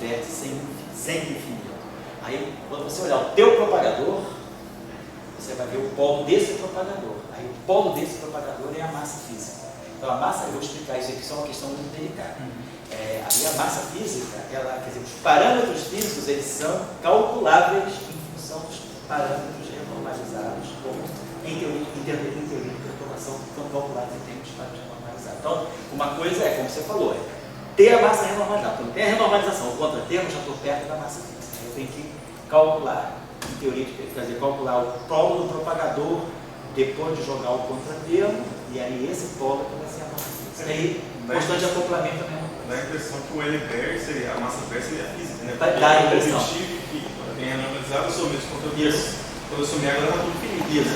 vértices sem infinito. Aí, quando você olhar o teu propagador, você vai ver o polo desse propagador. Aí, o polo desse propagador é a massa física. Então, a massa, eu vou explicar isso aqui, só uma questão muito delicada. Aí a massa física, ela, quer dizer, os parâmetros físicos, eles são calculáveis em função dos parâmetros renormalizados, como em teoria de perturbação, que estão calculados em termos de parâmetros renormalizados. Então, uma coisa é, como você falou, é ter a massa renormalizada. Quando tem a renormalização, o contratermo, já estou perto da massa física. Eu tenho que calcular, em teoria, quer dizer, calcular o polo do propagador depois de jogar o contratermo, e aí esse polo que vai ser a massa física. E aí, constante de acoplamento também. Dá a impressão que o LBR seria, a massa BR seria a física, né? Dá a impressão. Que tem renormalizado, eu sou mesmo contratermo. Quando eu sumir agora está tudo finito. Isso.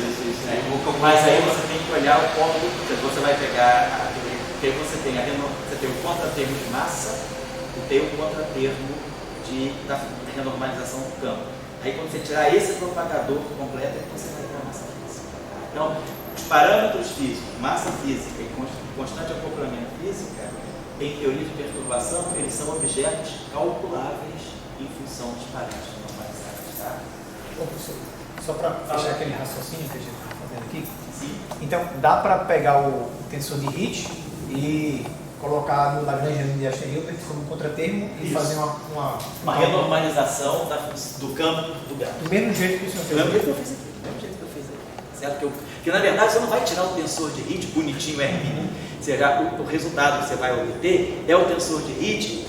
Mas aí você tem que olhar o polo do. Você vai pegar. Porque você tem o contratermo de massa e tem o contratermo da renormalização do campo. Aí quando você tirar esse propagador completo, é que você vai ter a massa física. Então, os parâmetros físicos, massa física e constante acoplamento física, em teoria de perturbação, eles são objetos calculáveis em função dos parâmetros normalizados. Tá? Bom, professor, só para fechar aquele raciocínio que a gente está fazendo aqui. Sim. Então, dá para pegar o tensor de Hit e colocar no Lagrangiano de Einstein-Hilbert como contratermo e Isso. fazer uma renormalização do campo do grafo. do mesmo jeito que o senhor Do fez. mesmo jeito que eu fiz aqui. Do mesmo jeito que eu fiz aqui. Certo? Porque na verdade você não vai tirar o tensor de Hit bonitinho R'. O resultado que você vai obter é o tensor de Hit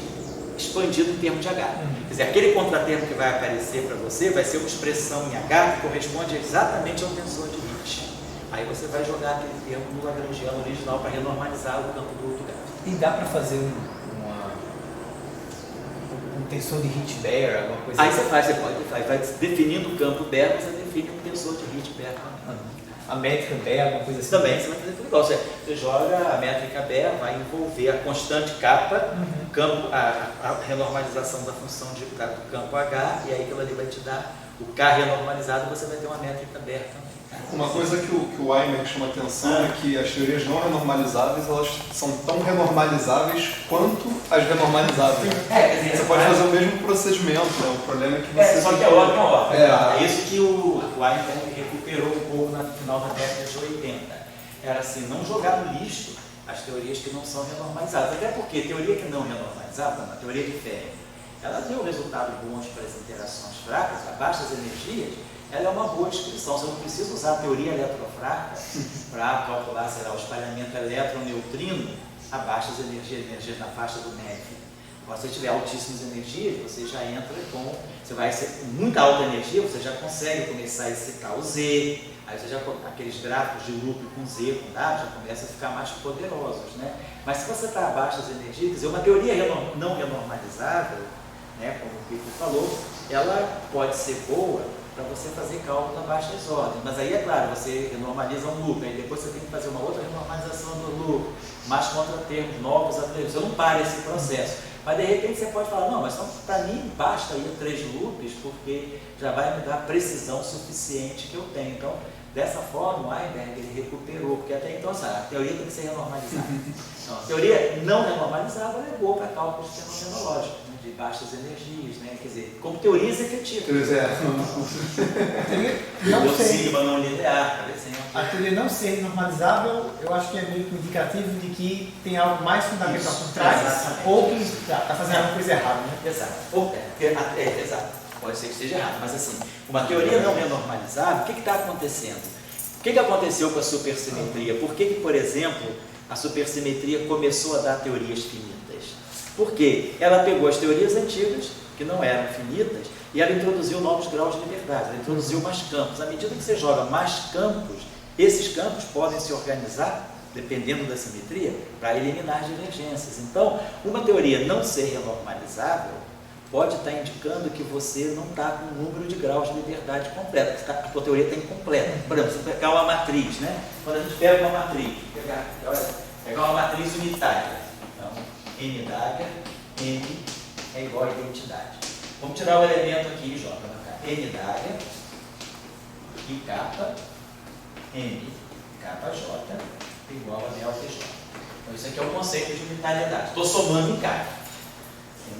expandido em termos de H. Quer dizer, aquele contratermo que vai aparecer para você vai ser uma expressão em H que corresponde exatamente ao tensor de Hit. Aí você vai jogar aquele termo no Lagrangiano original para renormalizar o campo do grafo. E dá para fazer um tensor de Hit-Baer, alguma coisa Aí assim? você vai definindo o campo Baer, você define um tensor de Hit-Baer. A métrica Baer, alguma coisa assim? Também você vai fazer tudo igual. Você joga a métrica Baer, vai envolver a constante kappa, a renormalização da função do campo H, e aí aquilo ali vai te dar o K renormalizado, você vai ter uma métrica Baer também. Uma coisa que o Weimer chama atenção é que as teorias não renormalizáveis, elas são tão renormalizáveis quanto as renormalizáveis. Você pode fazer o mesmo procedimento, né? O problema é que você... Só que é ordem a ordem. É isso que o Einstein recuperou um pouco no final da década de 80. Era assim, não jogar no lixo as teorias que não são renormalizadas. Até porque teoria que não renormalizada, a teoria de Fermi, ela deu resultados bons para as interações fracas, a baixas energias. Ela é uma boa descrição. Você não precisa usar a teoria eletrofraca para calcular, sei lá, o espalhamento elétron-neutrino a baixas energias na faixa do Meff. Quando você tiver altíssimas energias, você já entra com... Você vai ser com muita alta energia, você já consegue começar a excitar o Z, aí você já... Aqueles gráficos de loop com Z, com W, já começam a ficar mais poderosos, né? Mas se você está a baixas energias, quer dizer, uma teoria não renormalizável, né, como o Pico falou, ela pode ser boa para você fazer cálculo a baixas ordens. Mas aí, é claro, você renormaliza um loop, aí depois você tem que fazer uma outra renormalização do loop, mais contratermos, novos atletas. Você não para esse processo. Mas de repente você pode falar, não, mas para mim basta aí 3 loops, porque já vai me dar precisão suficiente que eu tenho. Então, dessa forma, o Weinberg ele recuperou, porque até então a teoria tem que ser renormalizada. Então, a teoria não renormalizável é boa para cálculos fenomenológicos, né, de baixas energias, né? Quer dizer, como teorias efetivas. Não sei. Sigma não linear, por exemplo. A teoria não ser normalizável, eu acho que é meio que um indicativo de que tem algo mais fundamental por trás, exatamente. ou que está fazendo alguma coisa errada, né? Exato. Exato. Pode ser que esteja errado, mas assim, uma teoria não renormalizável, o que está acontecendo? O que aconteceu com a supersimetria? Por que, por exemplo, a supersimetria começou a dar teorias finitas? Porque ela pegou as teorias antigas, que não eram finitas, e ela introduziu novos graus de liberdade, ela introduziu mais campos. À medida que você joga mais campos, esses campos podem se organizar, dependendo da simetria, para eliminar divergências. Então, uma teoria não ser renormalizável pode estar indicando que você não está com um número de graus de liberdade completo, que a tua teoria está incompleta. Por exemplo, você pegar uma matriz, né? Quando a gente pega uma matriz, pegar uma matriz unitária, então, N d'H, N é igual a identidade. Vamos tirar o elemento aqui, J, N d'H, e kappa, N, kappa J, igual a delta J. Então, isso aqui é o conceito de unitariedade. Estou somando em K.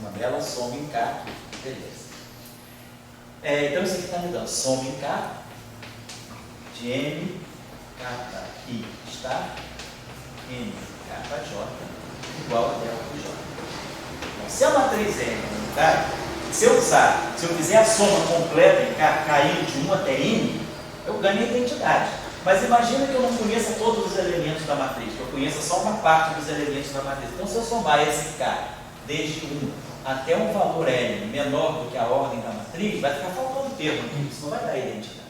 uma bela sombra em K aqui. Beleza. Então isso aqui está me dando sombra em K de M, K I está M, K J igual a delta J. Então, se a matriz M é unitária, se eu fizer a soma completa em K, caindo de 1 até N, eu ganho a identidade. Mas imagina que eu não conheça todos os elementos da matriz, que eu conheça só uma parte dos elementos da matriz. Então, se eu somar esse K desde 1 até um valor N menor do que a ordem da matriz, vai ficar faltando termo aqui, isso não vai dar identidade.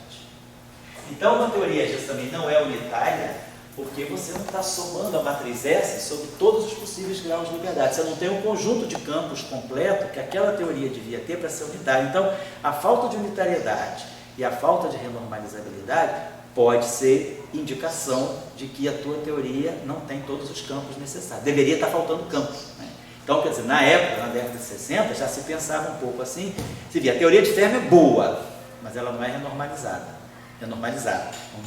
Então, uma teoria disso também não é unitária, porque você não está somando a matriz S sobre todos os possíveis graus de liberdade. Você não tem um conjunto de campos completo que aquela teoria devia ter para ser unitária. Então, a falta de unitariedade e a falta de renormalizabilidade pode ser indicação de que a tua teoria não tem todos os campos necessários. Deveria estar faltando campos, né? Então, quer dizer, na época, na década de 60, já se pensava um pouco assim. Se via, a teoria de Fermi é boa, mas ela não é renormalizada. Não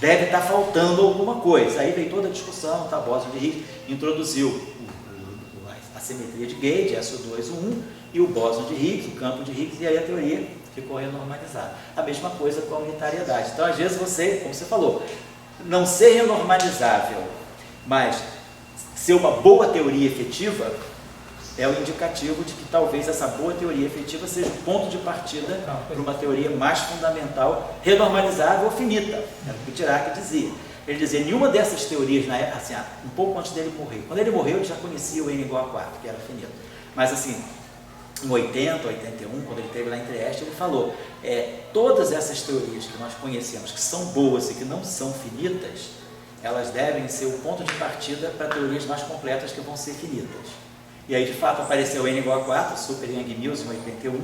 deve estar faltando alguma coisa. Aí veio toda a discussão, tá? Bóson de Higgs introduziu a simetria de Gauge, SO2, O1, e o bóson de Higgs, o campo de Higgs, e aí a teoria ficou renormalizada. A mesma coisa com a unitariedade. Então, às vezes você, como você falou, não ser renormalizável, mas ser uma boa teoria efetiva, é o indicativo de que talvez essa boa teoria efetiva seja o ponto de partida para uma teoria mais fundamental, renormalizável ou finita. Era o que Dirac dizia. Ele dizia, nenhuma dessas teorias, na época, assim, um pouco antes dele morrer. Quando ele morreu, ele já conhecia o N igual a 4, que era finito. Mas assim, em 80, 81, quando ele esteve lá em Trieste, ele falou, todas essas teorias que nós conhecemos, que são boas e que não são finitas, elas devem ser o ponto de partida para teorias mais completas que vão ser finitas. E aí, de fato, apareceu o N igual a 4, Super Young Mills, em 81,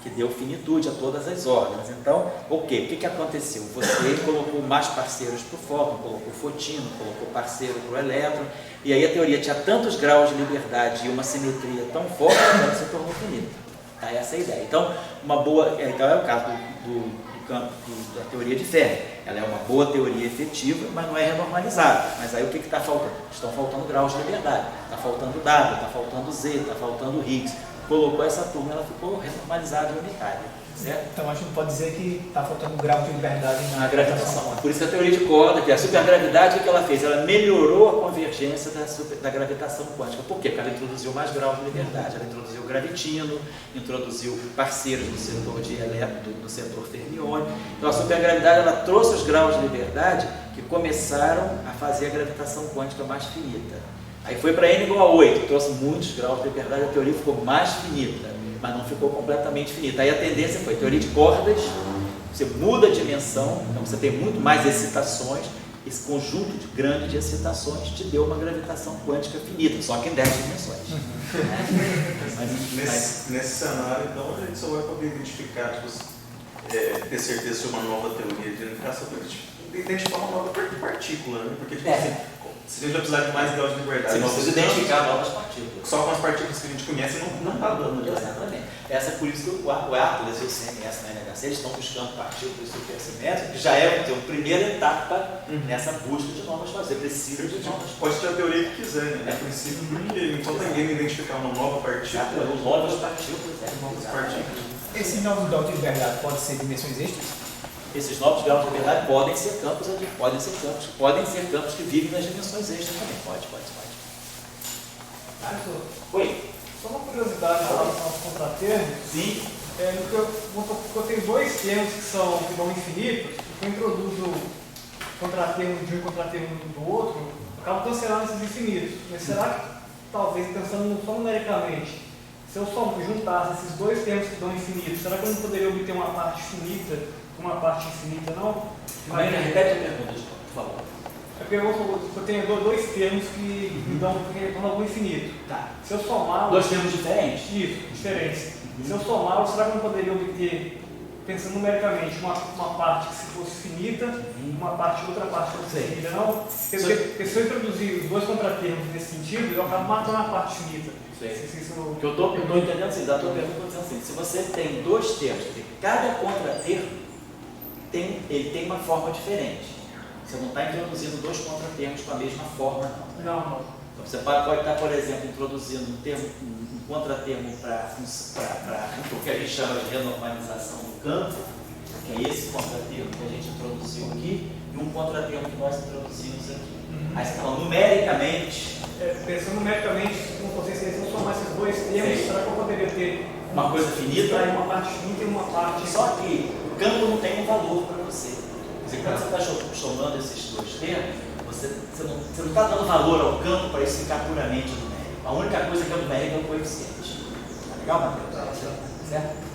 que deu finitude a todas as ordens. Então, o que aconteceu? Você colocou mais parceiros para o fóton, colocou fotino, colocou parceiro para o elétron, e aí a teoria tinha tantos graus de liberdade e uma simetria tão forte que ela se tornou finita. Tá? Essa é a ideia. Então, então é o caso do campo da teoria de Fermi. Ela é uma boa teoria efetiva, mas não é renormalizável. Mas aí o que está faltando? Estão faltando graus de liberdade. Está faltando W, está faltando Z, está faltando Higgs. Colocou essa turma, ela ficou renormalizada e unitária. Certo? Então a gente pode dizer que está faltando grau de liberdade na gravitação. Por isso que a teoria de corda, que é a supergravidade, o que ela fez? Ela melhorou a convergência da gravitação quântica. Por quê? Porque ela introduziu mais graus de liberdade. Ela introduziu gravitino, introduziu parceiros do setor de elétron, do setor fermiônico. Então a supergravidade ela trouxe os graus de liberdade que começaram a fazer a gravitação quântica mais finita. Aí foi para N igual a 8, trouxe muitos graus de liberdade, a teoria ficou mais finita, mas não ficou completamente finita. Aí a tendência foi teoria de cordas, você muda a dimensão, então você tem muito mais excitações, esse conjunto grande de excitações te deu uma gravitação quântica finita, só que em 10 dimensões. Nesse cenário, então, a gente só vai poder identificar, ter certeza de uma nova teoria de unificação, identificar uma nova partícula, né? Porque, se a gente vai precisar de mais graus de liberdade, você precisa identificar novas partículas. Só com as partículas que a gente conhece não está dando. Exatamente. Essa é por isso que o Atlas e o CMS na NHC eles estão buscando partículas supersimétricas, que já é a primeira etapa nessa busca de novas partículas. Você precisa de novas partículas. Pode ter a teoria que quiser, né? A princípio, porque enquanto ninguém identificar uma nova partícula. Novas partículas. Esses novos graus de liberdade podem ser dimensões extras? Esses novos graus de liberdade podem ser campos que vivem nas dimensões extras também. Pode. Oi? Só uma curiosidade em relação aos contratermos. Sim. Eu tenho dois termos que são infinitos, e eu introduzo contratermo de um e contratermo do outro, acabo cancelando esses infinitos. Mas será que, talvez, pensando só numericamente, se eu só juntasse esses dois termos que dão infinitos, será que eu não poderia obter uma parte finita? Uma parte infinita, não? Repete a pergunta, por favor. É porque eu tenho dois termos que me dão algo infinito. Tá. Se eu somar... Dois termos diferentes? Isso, diferentes. Se eu somar, será que eu não poderia obter, pensando numericamente, uma parte que se fosse finita, outra parte que fosse finita, não? Porque se eu introduzir os dois contratermos nesse sentido, eu acabo matando a parte finita. O que eu estou entendendo assim, da tua pergunta, dizendo assim, se você tem dois termos, cada contratermo ele tem uma forma diferente. Você não está introduzindo dois contratermos com a mesma forma, não. Não. Então, você pode estar, por exemplo, introduzindo um contratermo para o que a gente chama de renormalização do campo, que é esse contratermo que a gente introduziu aqui, e um contratermo que nós introduzimos aqui. Aí você fala, numericamente... Pensando numericamente, como vocês vão somar esses dois termos, será que eu poderia ter uma coisa finita? Uma parte finita e uma parte... Só que o campo não tem um valor para você. Quer dizer, quando você está somando esses dois termos, você não está dando valor ao campo para isso ficar puramente numérico. A única coisa que é numérica é o coeficiente. Tá legal, Matheus? Certo?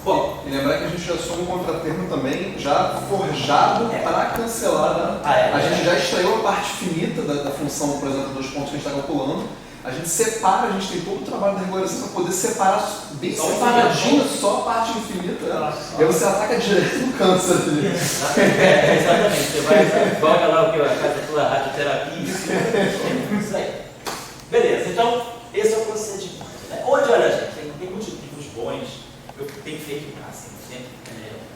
Bom, e lembrar que a gente já soma um contratermo também já forjado para cancelar. Né? A gente já extraiu a parte finita da função, por exemplo, dos pontos que a gente está calculando. A gente separa, a gente tem todo o trabalho da regulação para poder separar bem separadinho só a parte infinita. E aí você ataca direto no câncer ali. Exatamente. Você vai, joga lá o que? A casa tua radioterapia. Isso aí. Beleza, então esse é o procedimento. Né? Onde, olha, gente, tem muitos livros bons. Eu tenho feito assim, sempre,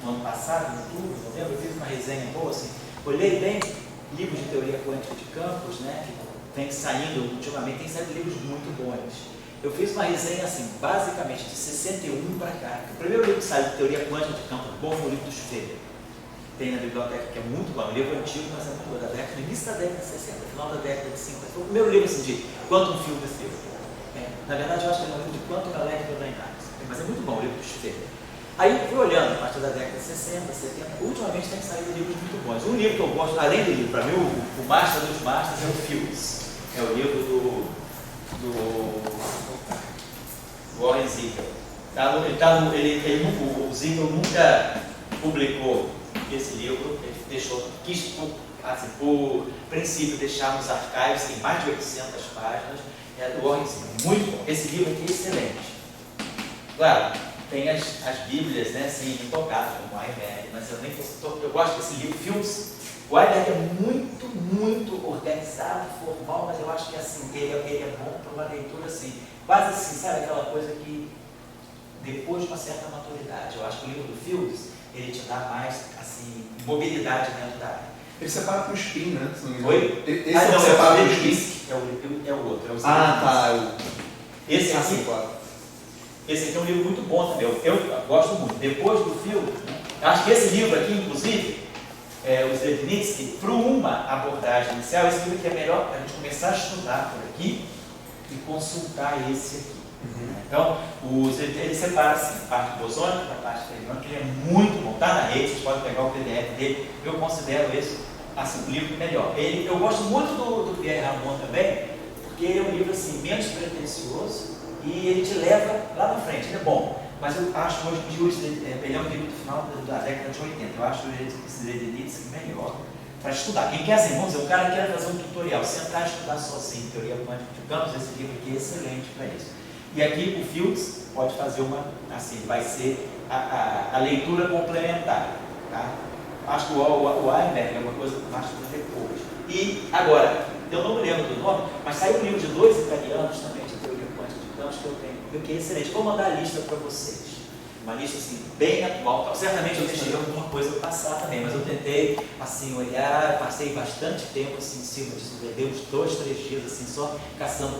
no ano passado, em outubro, novembro, eu fiz uma resenha boa, assim, olhei bem livros de teoria quântica de campos, né, que vem saindo ultimamente, tem saído livros muito bons. Eu fiz uma resenha, assim, basicamente de 61 para cá. O primeiro livro que saiu de teoria quântica de campos bom foi o livro do Schwerer. Tem na biblioteca, que é muito bom, um livro antigo, mas é muito bom, da década, no início da década de 60, final da década de 50. Foi o primeiro livro assim, de Quantum Field Theory. Na verdade, eu acho que é um livro de Quantum Electron Dynamics. Mas é muito bom o livro do Schwerer. Aí eu fui olhando a partir da década de 60, 70, ultimamente tem saído livros muito bons. Um livro que eu gosto, além do livro, para mim, o Master dos Masters é o Fields. É o livro do Warren Ziegler. O Ziegler nunca publicou esse livro, ele deixou, assim, por princípio, deixar nos arquivos, tem mais de 800 páginas, é do Warren Ziegler. Muito bom. Esse livro aqui é excelente. Claro, tem as bíblias, né, assim, intocadas, como o Weinberg, mas eu gosto desse livro, Fields. O Weinberg é muito organizado, formal, mas eu acho que assim, ele é bom para uma leitura assim, quase assim, sabe, aquela coisa que depois de uma certa maturidade, eu acho que o livro do Fields, ele te dá mais, assim, mobilidade dentro da área. Ele separa para o spin, né? Oi? Esse não separa para o spin. É o outro, é o tá. Esse aqui, assim, claro. Esse aqui é um livro muito bom também, eu gosto muito. Depois do filme, né? Acho que esse livro aqui, inclusive, o Srebrenicki, para uma abordagem inicial, esse livro aqui é melhor para a gente começar a estudar por aqui e consultar esse aqui. Então, ele separa assim, a parte bosônica da parte fermiônica, ele é muito bom, está na rede, vocês podem pegar o PDF dele, eu considero esse assim, o livro melhor. Eu gosto muito do Pierre Ramon também, porque ele é um livro assim, menos pretensioso, e ele te leva lá na frente, ele é bom. Mas eu acho hoje em dia, ele é um livro do final da década de 80, eu acho o Srebrenicki melhor para estudar. Quem quer assim, vamos dizer, o cara quer fazer um tutorial, sentar e estudar sozinho, teoria quântica de campos, esse livro aqui é excelente para isso. E aqui o Fields pode fazer uma, assim, vai ser a leitura complementar. Tá? Acho que o Weinberg é uma coisa que acho que depois. E agora, eu não me lembro do nome, mas saiu um livro de 2 italianos também, de teoria quântica de campos, que eu tenho, que é excelente. Vou mandar a lista para vocês. Uma lista assim, bem atual. Certamente eu deixei alguma coisa passar também, mas eu tentei assim, olhar, passei bastante tempo assim, em cima disso, deu uns 2, 3 dias assim, só caçando,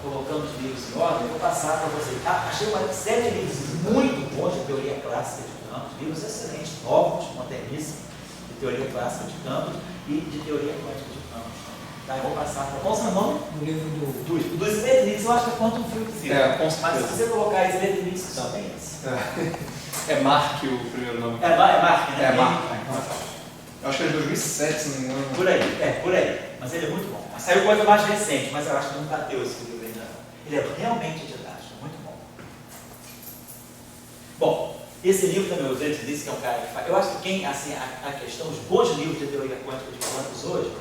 colocando os livros em ordem. Vou passar para vocês. Achei uma série de livros muito bons de teoria clássica de campos, livros excelentes, novos, moderníssimos, de teoria clássica de campos e de teoria quântica de campos. Tá, eu vou passar para qual é o seu nome? No livro Do Srebrenicki, eu acho que é Quantum Field Theory. Com certeza. Mas se você colocar Srebrenicki também, é Mark o primeiro nome. É Mark, né? É Mark. Eu acho que é de 2007, se não me engano. Por aí. Mas ele é muito bom. Saiu coisa mais recente, mas eu acho que não bateu esse livro ainda não. Ele é realmente didático, muito bom. Bom, esse livro também, o Zé disse que é um cara que faz. Eu acho que quem, assim, a questão, os bons livros de teoria quântica de campos hoje,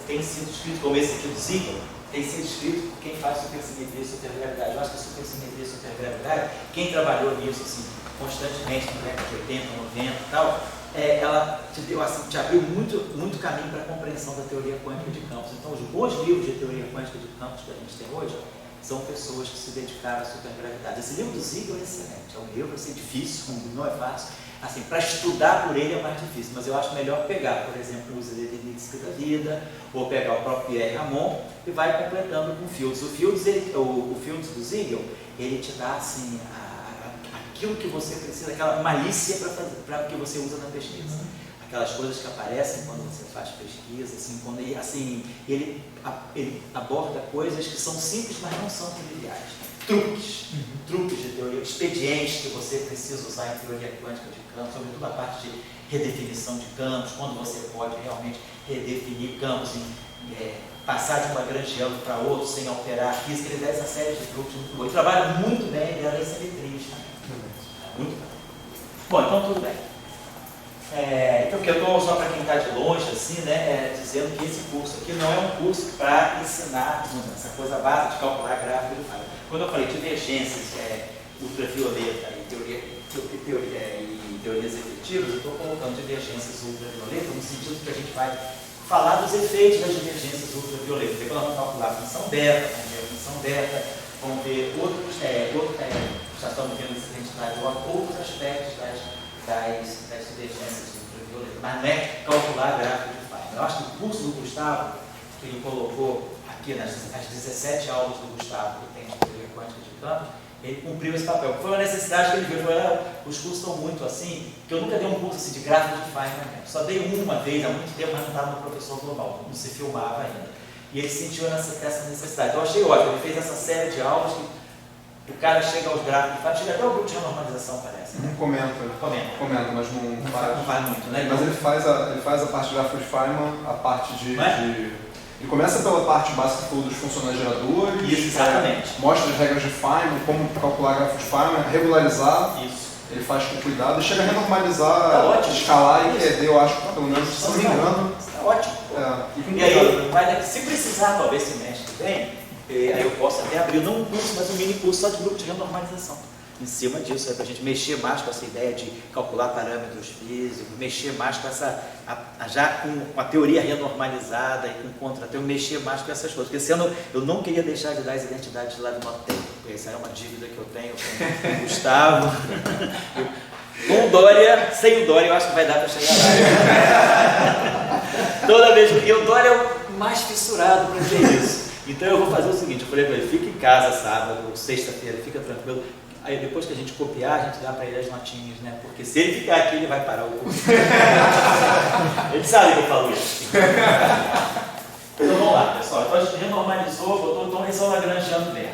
tem sido escrito, como esse aqui do Ziegler, tem sido escrito por quem faz supersimetria e supergravidade. Eu acho que a supersimetria e supergravidade, quem trabalhou nisso assim, constantemente na década de 80, 90 e tal, ela te deu, assim, te abriu muito caminho para a compreensão da teoria quântica de campos. Então, os bons livros de teoria quântica de campos que a gente tem hoje são pessoas que se dedicaram à supergravidade. Esse livro do Ziegler é excelente, é um livro assim, difícil, não é fácil. Assim, para estudar por ele é mais difícil, mas eu acho melhor pegar, por exemplo, os Elenites da vida, ou pegar o próprio Pierre Ramon e vai completando com Fields. O Fields do Ziegler, ele te dá assim, aquilo que você precisa, aquela malícia para que você usa na pesquisa. Aquelas coisas que aparecem quando você faz pesquisa, assim, quando ele aborda coisas que são simples, mas não são triviais. Truques de teoria, expedientes que você precisa usar em teoria quântica de campos, sobretudo a parte de redefinição de campos, quando você pode realmente redefinir campos, passar de uma Lagrangiano para outro sem alterar a física. Ele dá essa série de truques muito boa. Ele trabalha muito bem, ele é simetrias também. Muito bem. Bom, então tudo bem. Então, eu estou só para quem está de longe, assim, né, dizendo que esse curso aqui não é um curso para ensinar essa coisa básica de calcular gráfico de fase. Quando eu falei divergências ultravioleta e teorias efetivas, eu estou colocando divergências ultravioleta no sentido que a gente vai falar dos efeitos das divergências ultravioletas. Depois nós vamos calcular a função beta, vamos ver outros, já estamos vendo essa identidade, outros aspectos das divergências ultravioletas, mas não é calcular gráfico de Feynman. Eu acho que o curso do Gustavo, que ele colocou aqui nas 17 aulas do Gustavo, que tem de teoria quântica de campos, ele cumpriu esse papel. Foi uma necessidade que ele viu. Os cursos estão muito assim, que eu nunca dei um curso assim, de gráfico de Feynman. Só dei uma vez, há muito tempo, mas não estava no professor global, não se filmava ainda. E ele sentiu essa necessidade. Então eu achei ótimo, ele fez essa série de aulas que o cara chega aos gráficos de Feynman, chega até o grupo de normalização, parece. Não comenta, mas não faz muito, né? Mas ele faz a parte de gráfico de Feynman, a parte Ele começa pela parte básica dos funcionais geradores. Isso, exatamente. Mostra as regras de Feynman, como calcular gráfico de Feynman, regularizar. Isso. Ele faz com cuidado e chega a renormalizar, escalar e QED, eu acho, pelo menos, se não me engano. Está ótimo. E aí, se precisar, talvez semestre que vem, aí eu posso até abrir, não um curso, mas um mini curso só de grupo de renormalização. Em cima disso, para a gente mexer mais com essa ideia de calcular parâmetros físicos, mexer mais com já com a teoria renormalizada e com contra-teoria, mexer mais com essas coisas. Porque esse ano eu não queria deixar de dar as identidades lá do Montaigne, porque essa é uma dívida que eu tenho com o Gustavo. Com o Dória, sem o Dória, eu acho que vai dar para chegar lá. Toda vez que o Dória é o mais fissurado para ver isso. Então eu vou fazer o seguinte, eu falei para ele, fica em casa sábado ou sexta-feira, fica tranquilo. Aí depois que a gente copiar, a gente dá para ele as notinhas, né? Porque se ele ficar aqui, ele vai parar o curso. Ele sabe que eu falo isso. Então vamos lá, pessoal. Então a gente renormalizou, botou então esse é o Lagrangiano velho.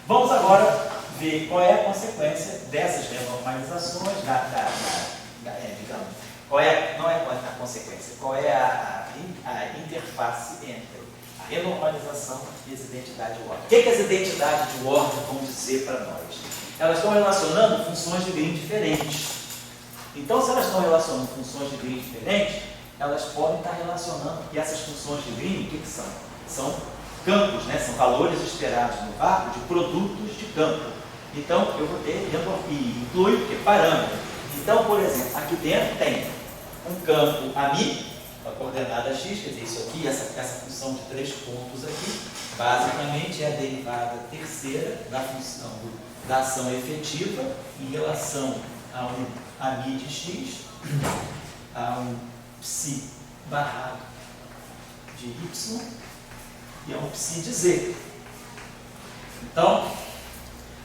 Vamos agora ver qual é a consequência dessas renormalizações, digamos, não é a consequência, qual é a interface entre a renormalização e as identidades de ordem. O que as identidades de ordem vão dizer para nós? Elas estão relacionando funções de Green diferentes. Então, se elas estão relacionando funções de Green diferentes, elas podem estar relacionando, e essas funções de Green, o que são? São campos, né? São valores esperados no vácuo de produtos de campo. Então, eu vou ter, e inclui o que? Parâmetro. Então, por exemplo, aqui dentro tem um campo AMI, a coordenada x, quer dizer, isso aqui, essa função de 3 pontos aqui, basicamente é a derivada terceira da função da ação efetiva em relação a um AMI de x, a um psi barrado de y e a um psi de z. Então,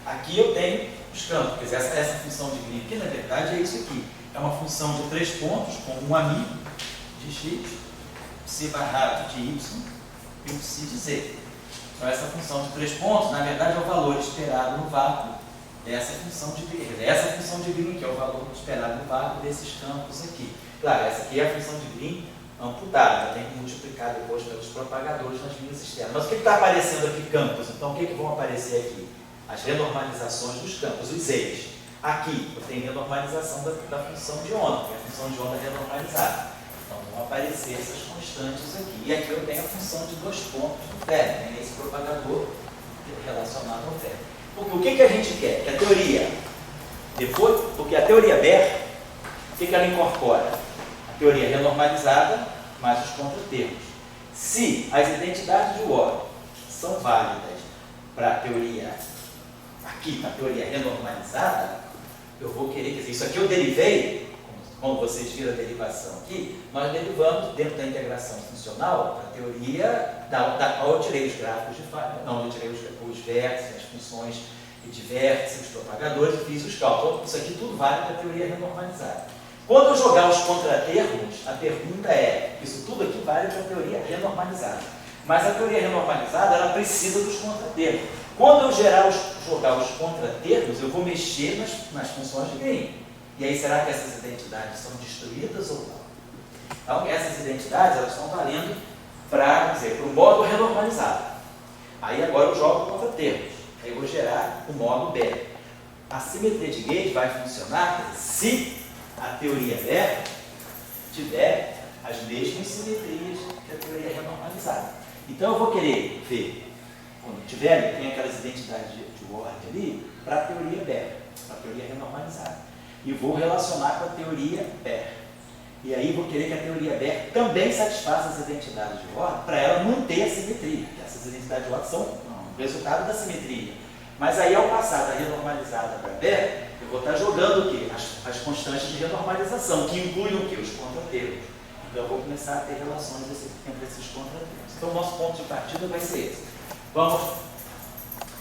aqui eu tenho os campos, quer dizer, essa função de Green aqui, na verdade, é isso aqui. É uma função de 3 pontos com um AMI de x, psi barrado de y e um psi de z. Então essa função de 3 pontos, na verdade, é o valor esperado no vácuo dessa função de Green. Essa função de Green que é o valor esperado no vácuo desses campos aqui. Claro, essa aqui é a função de Green amputada, tem que multiplicar depois pelos propagadores nas linhas externas. Mas o que está aparecendo aqui? Campos. Então o que vão aparecer aqui? As renormalizações dos campos, os Z's. Aqui eu tenho renormalização da função de onda, que é a função de onda renormalizada. Então vão aparecer essas constantes aqui. E aqui eu tenho a função de 2 pontos do término, tem esse propagador relacionado ao término. Porque o que a gente quer? Que a teoria, porque a teoria BER, o que ela incorpora? A teoria renormalizada mais os contratermos. Se as identidades de Warren são válidas para a teoria, aqui na teoria renormalizada, eu vou querer, quer dizer, isso aqui eu derivei, como vocês viram a derivação aqui, nós derivamos dentro da integração funcional a teoria da qual eu tirei os gráficos de falha, não, eu tirei os vértices, as funções de vértices, os propagadores, e fiz os cálculos. Então, isso aqui tudo vale para a teoria renormalizada. Quando eu jogar os contratermos, a pergunta é, isso tudo aqui vale para a teoria renormalizada. Mas a teoria renormalizada, ela precisa dos contratermos. Quando eu jogar os contratermos, eu vou mexer nas funções de Green. E aí, será que essas identidades são destruídas ou não? Então, essas identidades, elas estão valendo para o modo renormalizado. Aí, agora eu jogo contratermos. Aí, eu vou gerar o modo B. A simetria de gauge vai funcionar se a teoria Baire tiver as mesmas simetrias que a teoria renormalizada. Então, eu vou querer ver, quando tiver, tem aquelas identidades de Ward ali, para a teoria Baire, para a teoria renormalizada. E vou relacionar com a teoria Baire. E aí, vou querer que a teoria Baire também satisfaça as identidades de Ward, para ela manter a simetria. Essas identidades de Ward são o resultado da simetria. Mas aí, ao passar da renormalizada para a Baire, eu vou estar jogando o quê? As constantes de renormalização, que incluem o quê? Os contratermos. Então, eu vou começar a ter relações entre esses contratermos. Então, o nosso ponto de partida vai ser esse. Vamos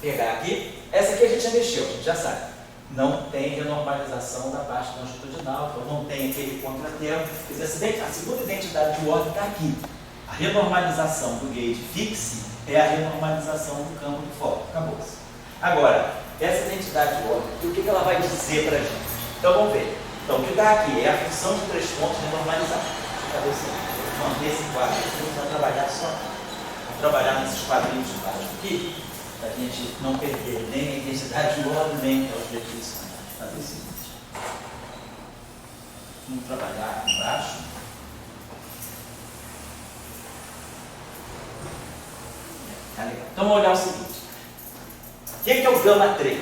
pegar aqui. Essa aqui a gente já mexeu, a gente já sabe. Não tem renormalização da parte longitudinal, então não tem aquele contratermo. A segunda identidade de ordem está aqui. A renormalização do gauge fixe é a renormalização do campo de foco. Acabou-se. Agora, essa identidade de ordem, o que ela vai dizer para a gente? Então, vamos ver. Então, o que está aqui é a função de 3 pontos renormalizada. Cadê você? Manter esse quadro. A gente vai trabalhar só aqui. Vamos trabalhar nesses quadrinhos de baixo aqui, para a gente não perder nem a identidade de ordem, nem as definições. Fazer o seguinte. Vamos trabalhar aqui embaixo. Tá legal. Então, vamos olhar o seguinte. O que é o gama 3?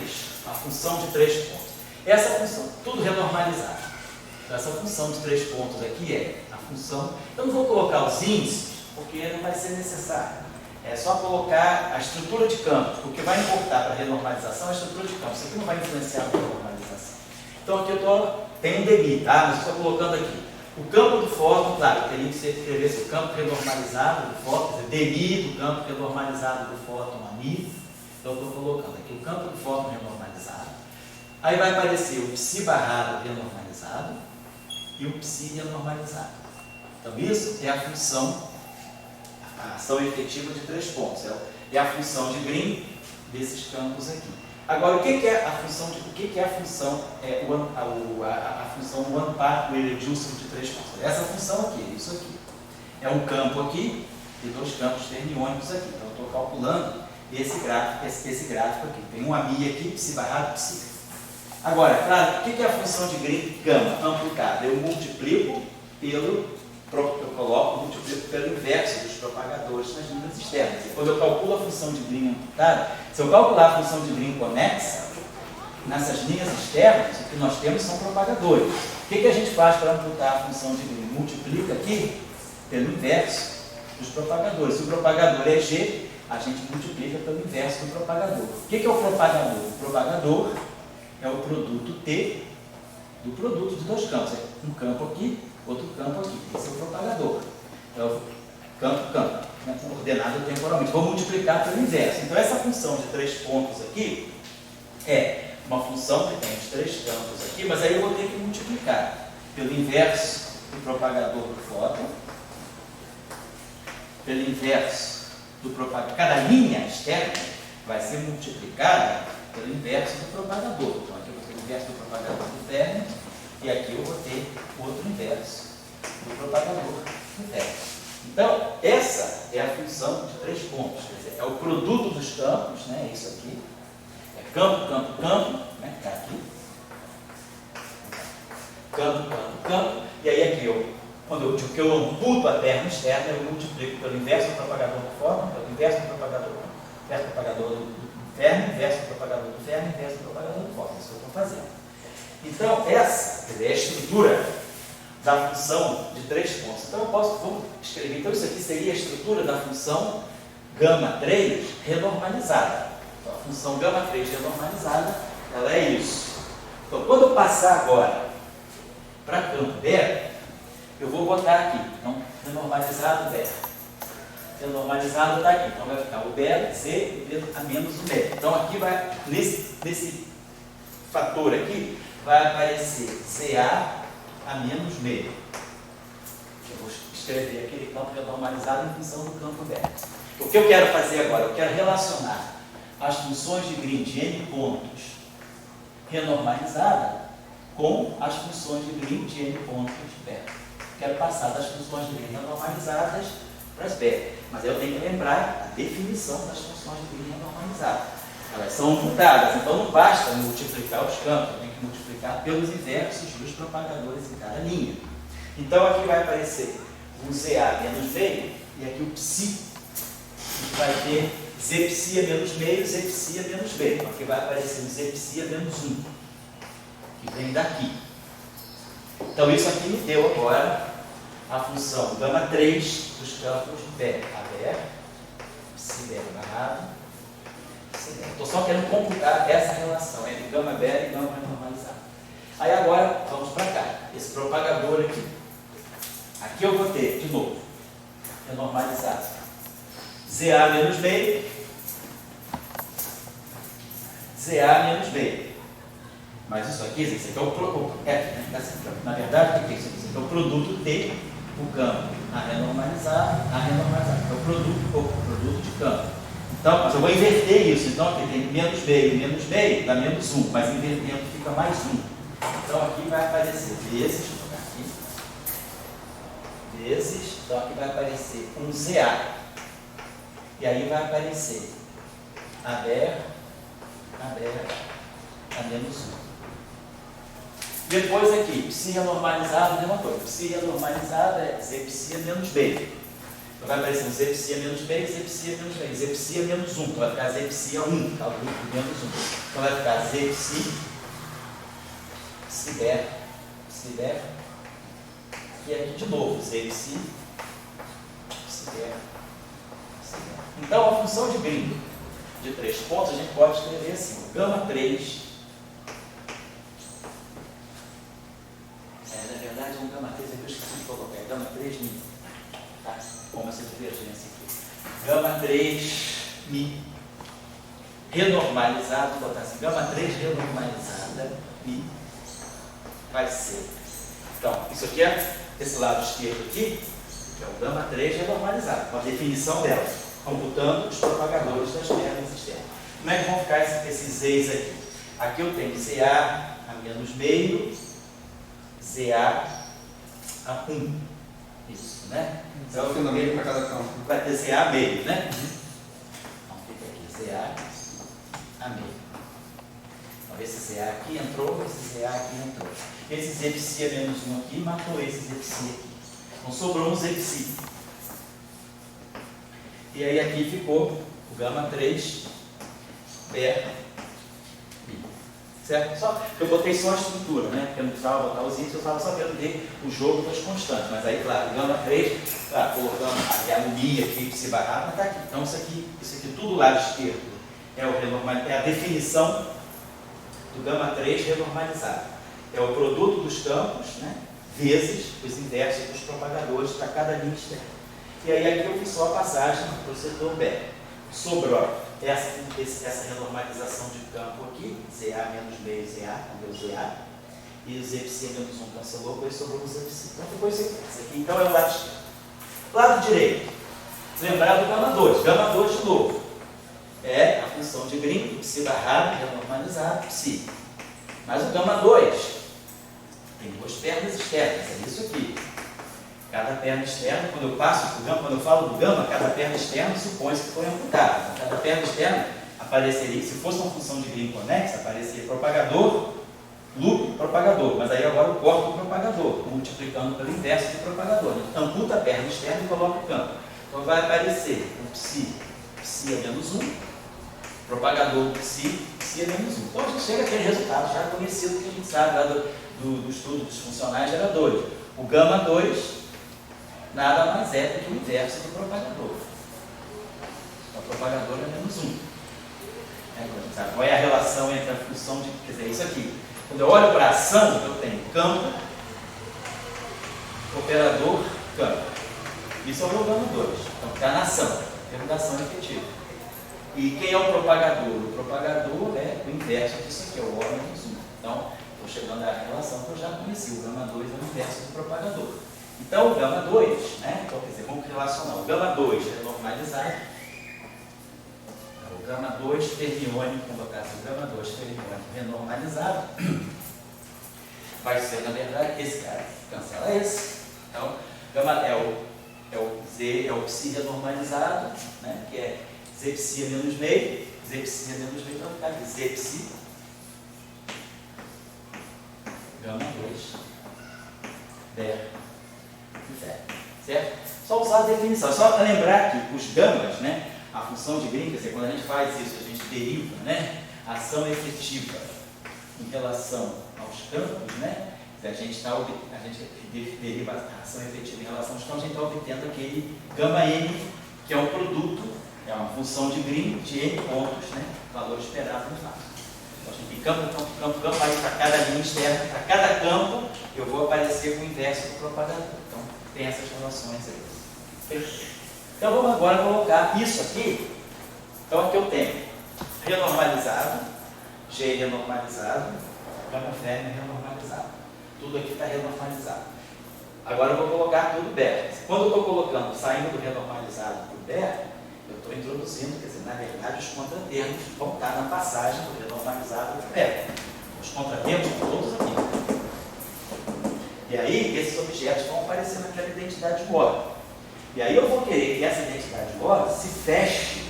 A função de 3 pontos. Essa função, tudo renormalizado. Então, essa função de 3 pontos aqui é a função... Eu não vou colocar os índices, porque não vai ser necessário. É só colocar a estrutura de campos, porque vai importar para a renormalização a estrutura de campos. Isso aqui não vai influenciar na renormalização. Então, aqui tem um DMI, tá? Mas estou colocando aqui. O campo do fóton, claro, eu teria que escrever o campo renormalizado do fóton, quer dizer, DMI do campo renormalizado do fóton a MI. Então, estou colocando aqui o campo do fóton renormalizado. Aí vai aparecer o psi barrado renormalizado e o psi renormalizado. Então, isso é a função, a ação efetiva de 3 pontos. É a função de Green desses campos aqui. Agora, o que é a função a função one part irreducible de 3 pontos? Essa função aqui, isso aqui. É um campo aqui e 2 campos fermiônicos aqui. Então, eu estou calculando esse gráfico aqui. Tem um AMI aqui, psi barrado, psi. Agora, claro, o que é a função de Green gama amplificada? Eu multiplico multiplico pelo inverso dos propagadores nas linhas externas. E quando eu calculo a função de Green amplificada, se eu calcular a função de Green conexa, nessas linhas externas, o que nós temos são propagadores. O que a gente faz para amplificar a função de Green? Multiplica aqui pelo inverso dos propagadores. Se o propagador é G, a gente multiplica pelo inverso do propagador. O que é o propagador? O propagador é o produto T do produto de 2 campos. Um campo aqui, outro campo aqui. Esse é o propagador. É o campo, né, ordenado temporalmente. Vou multiplicar pelo inverso. Então, essa função de 3 pontos aqui é uma função que tem os 3 campos aqui, mas aí eu vou ter que multiplicar pelo inverso do propagador do fóton, pelo inverso do propagador. Cada linha externa vai ser multiplicada pelo inverso do propagador. Então, aqui eu vou ter o inverso do propagador do ferro, e aqui eu vou ter outro inverso do propagador do ferro. Então, essa é a função de 3 pontos. Quer dizer, é o produto dos campos, né? Isso aqui. É campo, campo, campo, né? Está aqui. Campo, campo, campo. E aí aqui, quando eu amputo a perna externa, eu multiplico pelo inverso do propagador do fóton, pelo inverso do propagador do ferro, inverso do propagador do ferro, inverso do propagador do fóton. Isso que eu estou fazendo. Então, essa é a estrutura da função de 3 pontos. Então, vamos escrever. Então, isso aqui seria a estrutura da função gama 3 renormalizada. Então, a função gama 3 renormalizada, ela é isso. Então, quando eu passar agora para campo beta, eu vou botar aqui, então, renormalizado beta. Renormalizado está aqui, então vai ficar o beta, C a menos o beta. Então, aqui vai, nesse fator aqui, vai aparecer CA a menos meio. Eu vou escrever aquele campo renormalizado em função do campo beta. O que eu quero fazer agora? Eu quero relacionar as funções de Green de n pontos renormalizada com as funções de Green de n pontos beta. Quero passar das funções de Green renormalizadas para as beta. Mas eu tenho que lembrar a definição das funções de Green renormalizadas. Elas são mutadas, então não basta multiplicar os campos, eu tenho que multiplicar pelos inversos dos propagadores em cada linha. Então aqui vai aparecer um ZA menos meio e aqui o psi, a gente vai ter Z psi a menos meio, Z psi a menos meio. Então aqui vai aparecer um Z psi a menos 1, que vem daqui. Então isso aqui me deu agora a função gama 3 dos campos beta, ABR, psi beta barrado. Estou só querendo computar essa relação entre gama beta e gama renormalizada. Aí agora, vamos para cá. Esse propagador aqui. Aqui eu vou ter, de novo, renormalizado. ZA menos meio. ZA menos meio. Mas isso aqui é o produto. Na verdade, o que é isso aqui? Isso aqui é o produto de o campo a renormalizar, é o produto de campo. Então, mas eu vou inverter isso. Então, aqui tem menos meio, dá menos 1, mas invertendo fica mais 1. Então, aqui vai aparecer vezes, vou colocar aqui, vezes, então aqui vai aparecer um ZA. E aí vai aparecer ABR a menos 1. Depois aqui, psi renormalizado, mesma coisa. Psi renormalizado é Z psi a menos meio. Então vai aparecer um Z psi a menos meio, Z psi a menos meio. Z psi a menos 1, então vai ficar Z psi a 1, ficar o grupo de menos 1. Então vai ficar Z psi beta. E aqui de novo, Z psi beta. Então a função de Green de 3 pontos a gente pode escrever assim, gama 3. Na verdade é um gama 3, aqui eu esqueci de colocar, é gama 3 mi. Tá? Como essa divergência aqui. Gama 3 mi renormalizado, vou botar assim, gama 3 renormalizada mi vai ser. Então, isso aqui é esse lado esquerdo aqui, que é o gama 3 renormalizado, com a definição dela, computando os propagadores das pernas externas. Como é que vão ficar esses Z's aqui? Aqui eu tenho ZA a menos meio, ZA a 1. Isso, né? Então, o meio para cada campo. Vai ter ZA meio, né? Então fica aqui, ZA a meio. Então esse ZA aqui entrou, esse ZA aqui entrou. Esse Z psi a menos 1 aqui matou esse Z psi aqui. Então sobrou um Z psi. E aí aqui ficou o gama 3 beta mi. Certo? Só, eu botei só a estrutura, né? Porque eu não precisava botar os itens, eu estava só querendo ver o jogo das constantes. Mas aí, claro, gama 3, colocando a mi aqui, psi barrado, mas está aqui. Então isso aqui tudo do lado esquerdo é a definição do gama 3 renormalizado. É o produto dos campos, né? Vezes os inversos dos propagadores para cada linha externa. E aí aqui eu fiz só a passagem para o setor beta. Sobrou essa renormalização de campo aqui, ZA menos meio ZA, com meu ZA, e o Z psi menos 1 cancelou, depois sobrou o Z psi. Então ficou isso aqui. Então é o lado esquerdo. Lado direito, lembrar do gama 2. Gama 2 de novo. É a função de Green, psi barrado, renormalizado, psi. Mas o gama 2 tem duas pernas externas, é isso aqui. Cada perna externa, quando eu passo por gama, quando eu falo do gama, cada perna externa supõe-se que foi amputada. Então, cada perna externa apareceria, se fosse uma função de Green conexa, apareceria propagador, loop, propagador. Mas aí agora eu corto o propagador, multiplicando pelo inverso do propagador. Então, amputa a perna externa e coloca o campo. Então vai aparecer um psi a menos 1, propagador psi a menos 1. Então a gente chega àquele resultado já conhecido que a gente sabe lá do estudo dos funcionais geradores. O gama 2 nada mais é do que o inverso do propagador. Então, o propagador é menos 1. Sabe? Qual é a relação entre a função de... Quer dizer, isso aqui. Quando eu olho para a ação, eu tenho campo, operador, campo. Isso é o meu gama 2. Então, está na ação, termo da ação efetiva. E quem é o propagador? O propagador é o inverso disso aqui, é o órgão do zoom. Então, estou chegando à relação que eu já conheci. O gama 2 é o inverso do propagador. Então, o gama 2, né? Então, quer dizer, vamos relacionar. O gama 2 é normalizado. O gama 2 fermiônico, quando eu colocar o gama 2 fermiônico renormalizado, vai ser, na verdade, esse cara cancela esse. Então, gama é o Z, é o psi renormalizado, né? Que é Z psi menos meio, Z psi menos meio, então vai ficar aqui Z psi gama 2 der zero, certo? Só usar a definição, só para lembrar que os gamas, né? A função de Green, quer dizer, quando a gente faz isso, a gente deriva, né? A ação efetiva em relação aos campos, né? A gente deriva a ação efetiva em relação aos campos, a gente está obtendo aquele gama n, que é um produto, é uma função de Green de n pontos, né? Valor esperado no fato. Então, a gente tem campo, aí para cada linha externa, para cada campo, eu vou aparecer com o inverso do propagador. Então, tem essas relações aí. Perfeito. Então vamos agora colocar isso aqui. Então aqui eu tenho renormalizado, G renormalizado, gama fermi renormalizado. Tudo aqui está renormalizado. Agora eu vou colocar tudo beta. Quando eu estou colocando, saindo do renormalizado para o beta, eu estou introduzindo, quer dizer, na verdade os contratermos vão estar na passagem do renormalizado para o beta. Os contratermos estão todos aqui. E aí esses objetos vão aparecer naquela identidade de ordem. E aí eu vou querer que essa identidade de ordem se feche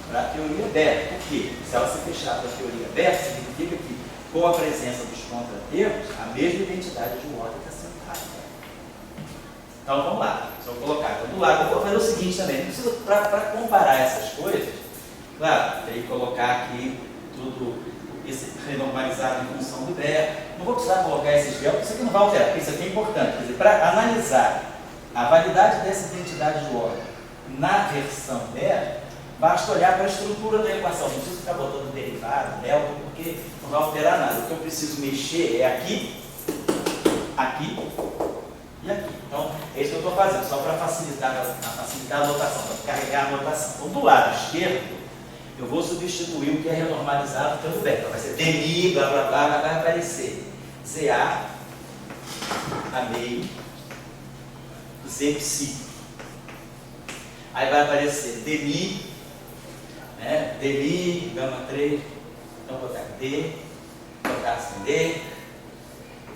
para a teoria beta. Por quê? Se ela se fechar para a teoria beta, significa que, com a presença dos contratermos, a mesma identidade de ordem está sendo rara. Então vamos lá. Se eu colocar do lado, eu vou fazer o seguinte também. Para comparar essas coisas, claro, teria que colocar aqui tudo esse renormalizado em função do beta. Não vou precisar colocar esses véus, porque isso aqui não vai alterar, porque isso aqui é importante. Quer dizer, para analisar a validade dessa identidade de ordem na versão beta, basta olhar para a estrutura da equação. Não preciso ficar botando derivado, delta, porque não vai alterar nada. O que eu preciso mexer é aqui, aqui e aqui. Então, é isso que eu estou fazendo, só para facilitar a notação, para carregar a notação. Então, do lado esquerdo, eu vou substituir o que é renormalizado pelo beta. Vai ser dmi, blá blá blá, vai aparecer ZA a meio Z psi. Aí vai aparecer dmi, né? Dmi, gama 3, então vou botar D, botar assim D,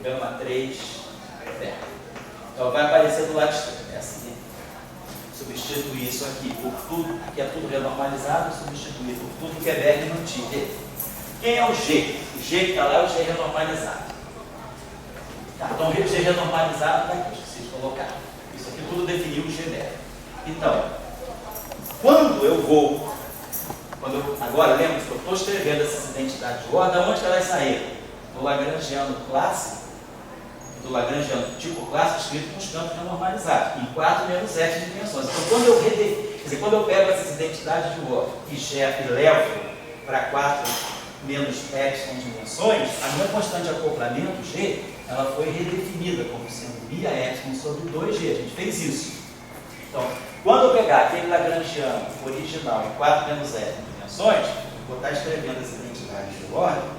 gama 3, beta. Então vai aparecer do lado esquerdo, é assim. Substituir isso aqui por tudo, aqui é tudo renormalizado, substituir por tudo que é Berg não tinha. Quem é o G? O G que está lá é o G renormalizado. Tá, então o G renormalizado está aqui, esqueci de colocar. Isso aqui tudo definiu o G beta. Então, quando eu vou, agora lembra que eu estou escrevendo essas identidades de ordem, onde que elas saíram? Do Lagrangiano clássico, do Lagrangiano tipo clássico, escrito com os campos renormalizados, em 4 menos f dimensões. Então, quando eu pego essas identidades de ordem e levo para 4 menos epsilon dimensões, a minha constante de acoplamento, G, ela foi redefinida como sendo β epsilon sobre 2G. A gente fez isso. Então, quando eu pegar aquele Lagrangiano original em 4 menos f dimensões, eu vou estar escrevendo essa identidade de ordem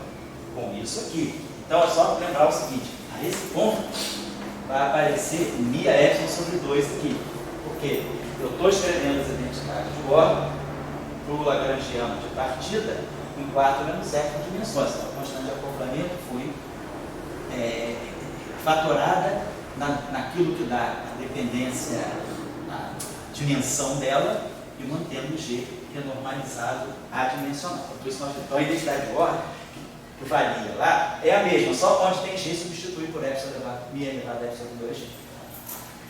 com isso aqui. Então, é só lembrar o seguinte: a esse ponto vai aparecer β epsilon sobre 2 aqui. Porque eu estou escrevendo as identidades de ordem para o Lagrangiano de partida em 4 menos f dimensões. Então, a constante de acoplamento foi fatorada naquilo que dá a dependência, a dimensão dela, e mantendo o G renormalizado adimensional. Então, a identidade de ordem que valia lá é a mesma, só onde tem G substitui por epsilon elevado a epsilon sobre 2G.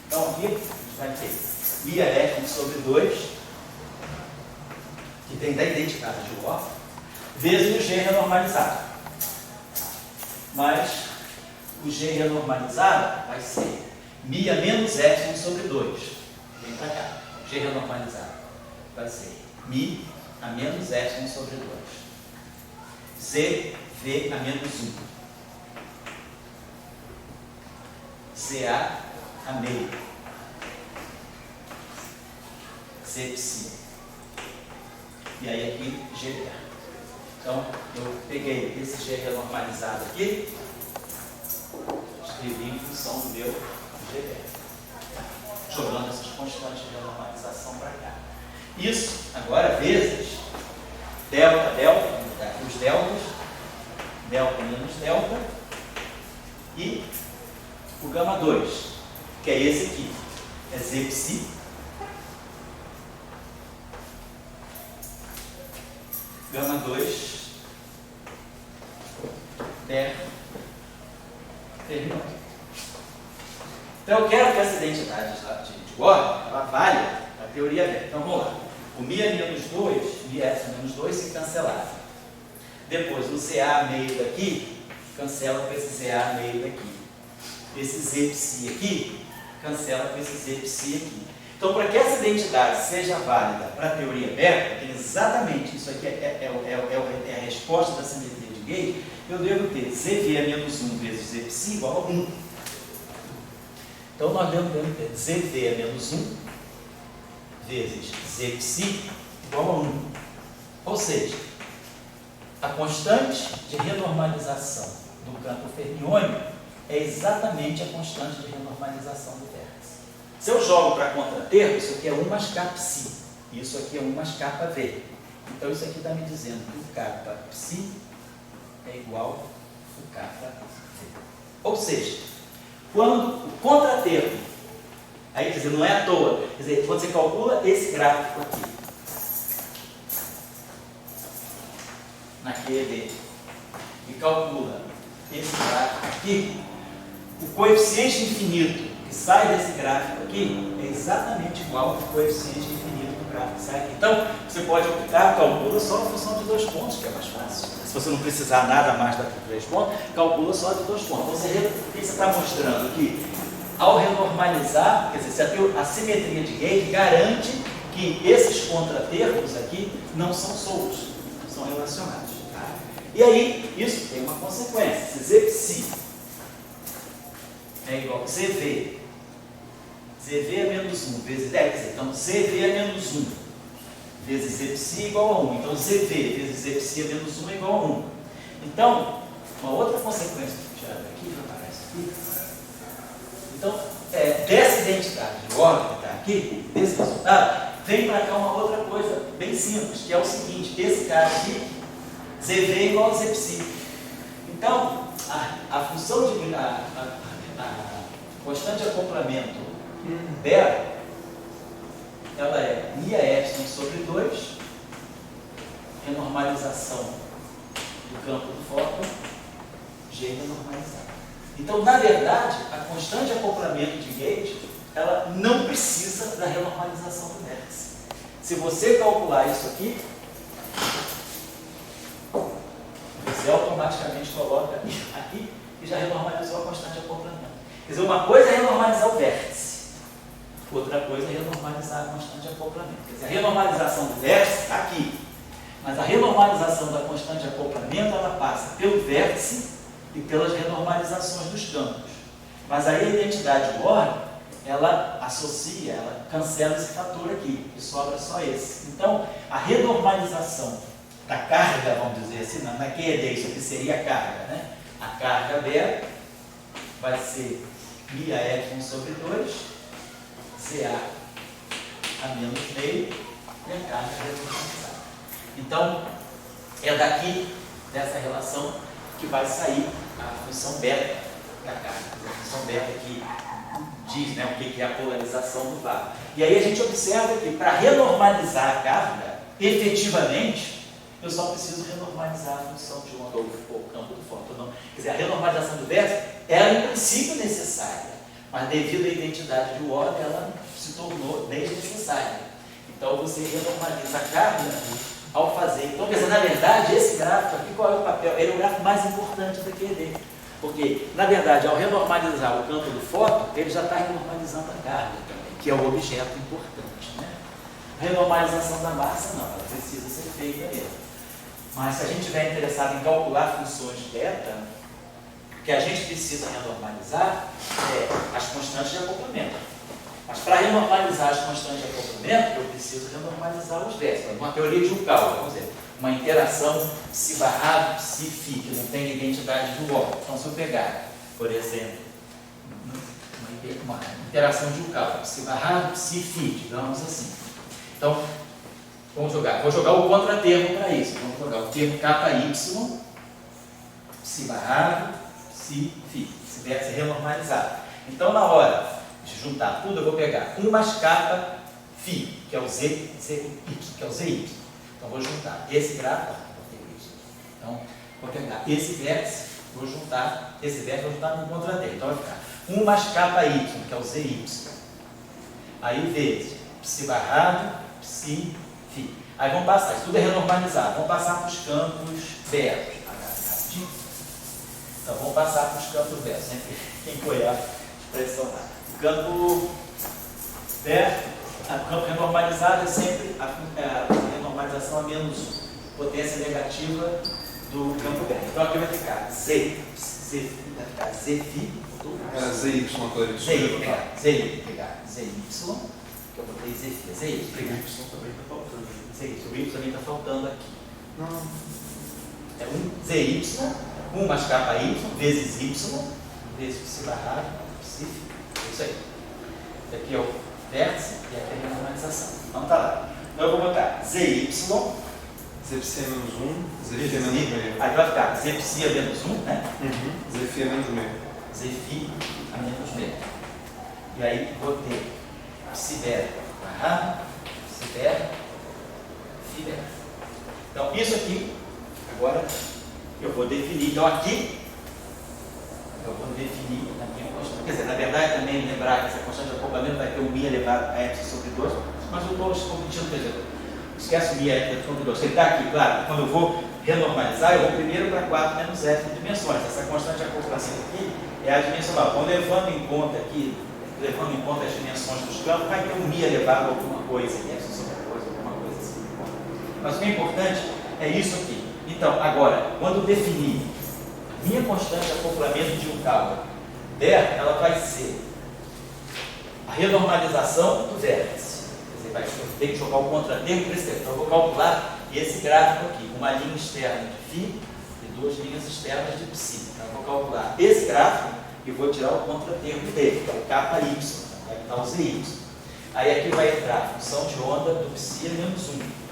Então, aqui a gente vai ter β epsilon sobre 2, que tem da identidade de ordem, vezes o G renormalizado. Mas o G renormalizado vai ser μ menos epsilon sobre 2. Vem para cá. G renormalizado vai ser μ a menos epsilon sobre 2. ZV a menos 1. ZA a meio. ZPsi. E aí aqui GR. Então, eu peguei esse G renormalizado aqui, escrevi em função do meu GR, jogando essas constantes de renormalização para cá. Isso, agora, vezes delta, delta, os deltas, delta menos delta, e o gama 2, que é esse aqui, é Zpsi, gama 2, der, terminou. Então eu quero que essa identidade de ordem, ela valha a teoria dela. Então vamos lá. O mi menos 2, mi s menos 2 se cancelaram. Depois o CA meio daqui, cancela com esse CA meio daqui. Esse Zpsi aqui, cancela com esse Zpsi aqui. Então, para que essa identidade seja válida para a teoria beta, tem exatamente isso aqui é a resposta da simetria de Gauge, eu devo ter ZV a menos 1 vezes Zpsi igual a 1. Então, nós devemos ter ZV a menos 1 vezes Zpsi igual a 1. Ou seja, a constante de renormalização do campo fermiônico é exatamente a constante de renormalização do vértice. Se eu jogo para contratermo, isso aqui é 1 mais k psi, e isso aqui é 1 mais k v. Então isso aqui está me dizendo que o k psi é igual ao k v. Ou seja, quando o contratermo, aí quer dizer, não é à toa, quer dizer, quando você calcula esse gráfico aqui, na QED, e calcula esse gráfico aqui, o coeficiente infinito que sai desse gráfico aqui é exatamente igual ao coeficiente infinito do gráfico que sai aqui. Então, você pode optar, calcula só a função de 2 pontos, que é mais fácil. Se você não precisar nada mais da 3 pontos, calcula só de 2 pontos. Então, o que você está mostrando? Que ao renormalizar, quer dizer, a simetria de Gauge garante que esses contratermos aqui não são soltos, são relacionados. Tá? E aí, isso tem uma consequência. Se Zpsi é igual a ZV. ZV é menos 1 vezes 10. Então, ZV é menos 1 vezes Zpsi é igual a 1. Então, ZV vezes Zpsi é menos 1 é igual a 1. Então, uma outra consequência, vou tirar daqui, que aparece aqui. Então, dessa identidade de ordem que está aqui, desse resultado, vem para cá uma outra coisa bem simples, que é o seguinte, esse cara aqui, ZV é igual a Zpsi. Então, a função de a constante de acoplamento dela, ela é μ epsilon sobre 2, renormalização do campo do fóton, G renormalizado. Então, na verdade, a constante de acoplamento de Gauge, ela não precisa da renormalização do vértice. Se você calcular isso aqui, você automaticamente coloca aqui e já renormalizou a constante de acoplamento. Quer dizer, uma coisa é renormalizar o vértice, outra coisa é renormalizar a constante de acoplamento. Quer dizer, a renormalização do vértice está aqui, mas a renormalização da constante de acoplamento, ela passa pelo vértice e pelas renormalizações dos campos. Mas aí a identidade de ordem, ela associa, ela cancela esse fator aqui, e sobra só esse. Então, a renormalização da carga, vamos dizer assim, na QED, isso aqui seria a carga, né? A carga beta vai ser μ epsilon sobre 2, CA a menos meio, e a carga renormalizada. Então, é daqui, dessa relação, que vai sair a função beta da carga. A função beta que diz, né, o que é a polarização do VAR. E aí a gente observa que para renormalizar a carga, efetivamente, eu só preciso renormalizar a função de onda ou o campo do fóton. Não. Quer dizer, a renormalização do vértice era em princípio necessária, mas devido à identidade de ordem, ela se tornou desnecessária. Então você renormaliza a carga ao fazer. Então, quer dizer, na verdade, esse gráfico aqui, qual é o papel? Ele é o gráfico mais importante da QED. Porque, na verdade, ao renormalizar o campo do fóton, ele já está renormalizando a carga também, que é o objeto importante. Né? A renormalização da massa, não, ela precisa ser feita mesmo. Mas se a gente estiver interessado em calcular funções beta, o que a gente precisa renormalizar é as constantes de acoplamento. Mas para renormalizar as constantes de acoplamento, eu preciso renormalizar os vértices. Uma teoria de cálculo, vamos dizer, uma interação psi-barrado, psi-φ, que não tem identidade de ordem. Então, se eu pegar, por exemplo, uma interação de cálculo, psi-barrado, psi-φ, digamos assim. Então, vou jogar o contratermo para isso. Vamos jogar o termo KY, psi-barrado, psi-φ. Esse vértice é renormalizado. Então, na hora de juntar tudo, eu vou pegar 1 mais kappa φ, que é o ZY, que é o ZY. Então, vou juntar esse gráfico, então, vou pegar esse vértice, vou juntar no contratermo. Então, vai ficar 1 mais kappa y, que é o ZY. Aí, vezes psi-barrado, psi-φ. Aí, vamos passar, isso tudo é renormalizado. Vamos passar para os campos versos. Rapidinho. Então, vamos passar para os campos versos. Sempre quem foi a expressão lá. O campo verso, o campo renormalizado é sempre a renormalização a menos potência negativa do campo verso. Então, aqui vai ficar ZY, vai ficar Zφ. ZY, ZY, que eu botei Zφ, ZY, obrigado. O Y também está faltando aqui. Não. É um ZY, 1 mais kappa y, vezes Y, vezes psi-barrado, psi-φ. É isso aí. Esse aqui é o vértice e aqui é a renormalização. Então está lá. Então eu vou botar ZY, ZPC é menos 1, ZFI é menos meio. aí vai ficar ZPC a menos 1, né? ZFI é menos meio. ZFI a menos meio. E aí vou ter psi-beta barra, psi-beta, psi-beta. Então isso aqui, agora eu vou definir. Então aqui eu vou definir a minha constante. Quer dizer, na verdade também lembrar que essa constante de acoplamento vai ter um μ elevado a f sobre 2, mas eu estou competindo, quer dizer, esquece o μ elevado sobre 2. Ele está aqui, claro, quando eu vou renormalizar, eu vou primeiro para 4 menos f de dimensões. Essa constante de acoplamento aqui é a dimensional. Então, levando em conta aqui, levando em conta as dimensões dos campos, vai ter um μ elevado a alguma coisa, f sobre 2, alguma coisa assim. Mas o que é importante é isso aqui. Então, agora, quando eu definir minha constante de acoplamento de um cálculo, delta, ela vai ser a renormalização do vértice. Quer dizer, vai ter que jogar o contratermo para esse termo. Então, eu vou calcular esse gráfico aqui, uma linha externa de φ e 2 linhas externas de psi. Então, eu vou calcular esse gráfico e vou tirar o contratermo dele, que é o KY, vai dar o ZY. Aí aqui vai entrar a função de onda do psi a menos 1.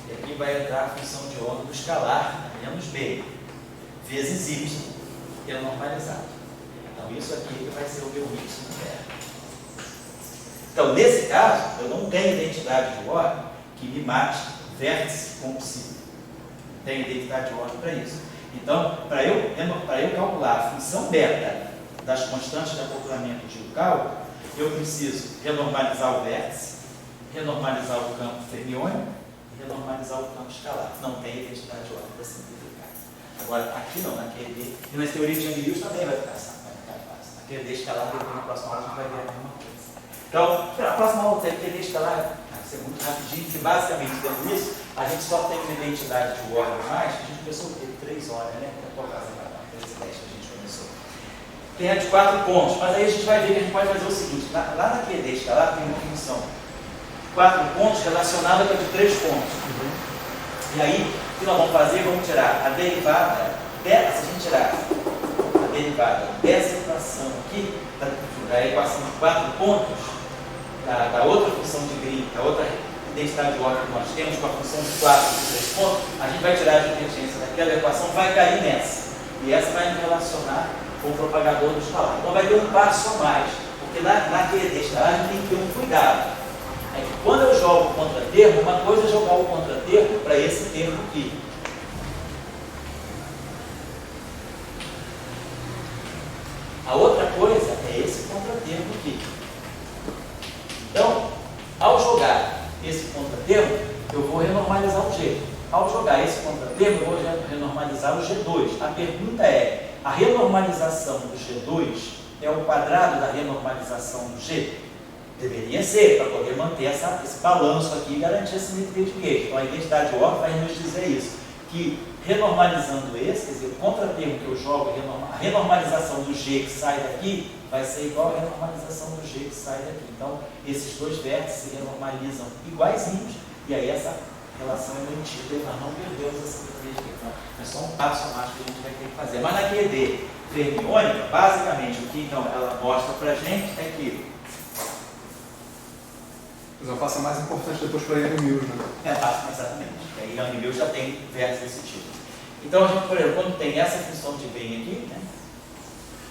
E aqui vai entrar a função de onda do escalar a menos b, vezes y, que é normalizado. Então, isso aqui que vai ser o meu y zero. Então, nesse caso, eu não tenho identidade de ordem que me mate vértice com psi. Não tenho identidade de ordem para isso. Então, para eu calcular a função beta das constantes de acoplamento de um cálculo, eu preciso renormalizar o vértice, renormalizar o campo fermiônico e renormalizar o campo escalar. Não tem identidade de ordem para simplificar. Agora, aqui não, na QED, e nas teorias de Young-Lewis também vai ficar fácil. Na QED escalar, depois na próxima aula a gente vai ver a mesma coisa. Então, na próxima aula, a QED escalar vai ser muito rapidinho, que basicamente, dando isso, a gente só tem uma identidade de ordem mais, a gente começou o quê? 3 horas, né? Até por causa da 3 e 10 que a gente começou. Tem a de 4 pontos, mas aí a gente vai ver que a gente pode fazer o seguinte, lá na QED escalar tem uma função de 4 pontos relacionada com a de 3 pontos. E aí, o que nós vamos fazer? Vamos tirar a derivada dessa, se a gente tirar a derivada dessa equação aqui, da equação de 4 pontos, da outra função de Green, da outra identidade de ordem que nós temos, com a função de 4 e 3 pontos, a gente vai tirar a divergência daquela equação, vai cair nessa. E essa vai me relacionar com o propagador do escalar. Então vai ter um passo a mais, porque na QED escalar a gente tem que ter um cuidado. É que quando eu jogo o contratermo, uma coisa é jogar o contratermo para esse termo aqui. A outra coisa é esse contratermo aqui. Então, ao jogar esse contratermo, eu vou renormalizar o G. Ao jogar esse contratermo, eu vou renormalizar o G2. A pergunta é, a renormalização do G2 é o quadrado da renormalização do G? Deveria ser, para poder manter esse balanço aqui e garantir a simetria de queijo. Então, a identidade de ordem vai nos dizer isso. que, renormalizando esse, quer dizer, o contratermo que eu jogo, a renormalização do G que sai daqui, vai ser igual a renormalização do G que sai daqui. Então, esses dois vértices se renormalizam iguaizinhos, e aí essa relação é mantida, e nós não perdemos essa simetria. Então, é só um passo a mais que a gente vai ter que fazer. Mas na QED fermiônica, basicamente, o que então ela mostra para a gente é que... Mas eu faço a mais importante depois para ir no Mills, né? Exatamente. E aí a nível já tem vértices desse tipo. Então, a gente, por exemplo, quando tem essa função de bem aqui, né,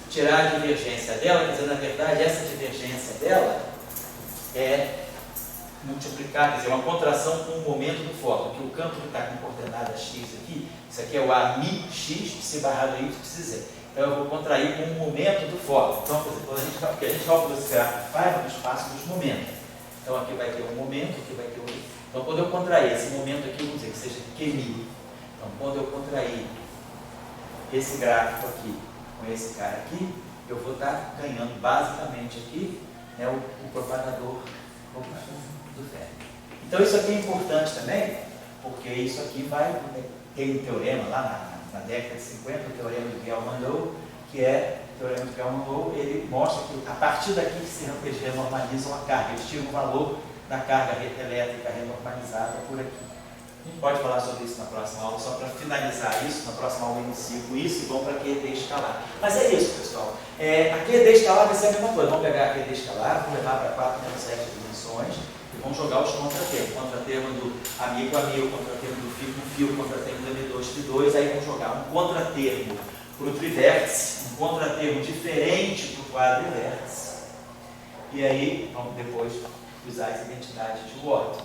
tirar a divergência dela, quer dizer, na verdade, essa divergência dela é multiplicar, quer dizer, uma contração com o momento do fóton, que o campo que está com coordenada x aqui, isso aqui é o A mi x, psi barrado y, psi z. Então, eu vou contrair com o momento do fóton. Então, por exemplo, a gente calcula esse gráfico faz no espaço dos momentos. Então, aqui vai ter um momento, aqui vai ter outro. Então, quando eu contrair esse momento aqui, vamos dizer que seja QMI. Então, quando eu contrair esse gráfico aqui com esse cara aqui, eu vou estar ganhando basicamente aqui, né, o propagador do ferro. Então, isso aqui é importante também, porque isso aqui vai ter um teorema lá na década de 50, o teorema de Gell-Mandow, que é o teorema de Gell-Mandow, ele mostra que a partir daqui que eles renormalizam a carga, eles tiram o valor da carga elétrica renormalizada por aqui. A gente pode falar sobre isso na próxima aula, só para finalizar isso, na próxima aula eu inicio com isso e vamos para a QED escalar. Mas é isso, pessoal. A QED escalar vai ser a mesma coisa. Vamos pegar a QED escalar, vamos levar para 4 menos 7 dimensões e vamos jogar os contratermos. Contratermo do amigo, contratermo do fio com fio, contratermo do M2, T2, aí vamos jogar um contratermo para o trivértice, um contratermo diferente para o quadrivértice. E aí, vamos depois usar as identidades de Watt.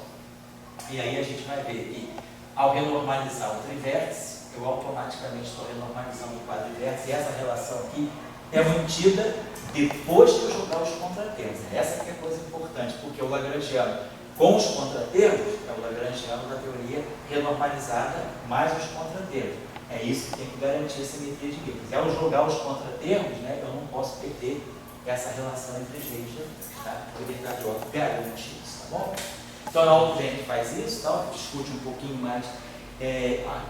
E aí a gente vai ver que, ao renormalizar o trivértice, eu automaticamente estou renormalizando o quadrivértice, e essa relação aqui é mantida depois de eu jogar os contratermos. Essa que é a coisa importante, porque o lagrangiano com os contratermos é o lagrangiano da teoria renormalizada mais os contratermos. É isso que tem que garantir a simetria de Gibbs. Ao jogar os contratermos, né, eu não posso perder essa relação entre G e G, tá? Liberdade óptica garante isso, tá bom? Então, na aula que a gente faz isso, tá? Discute um pouquinho mais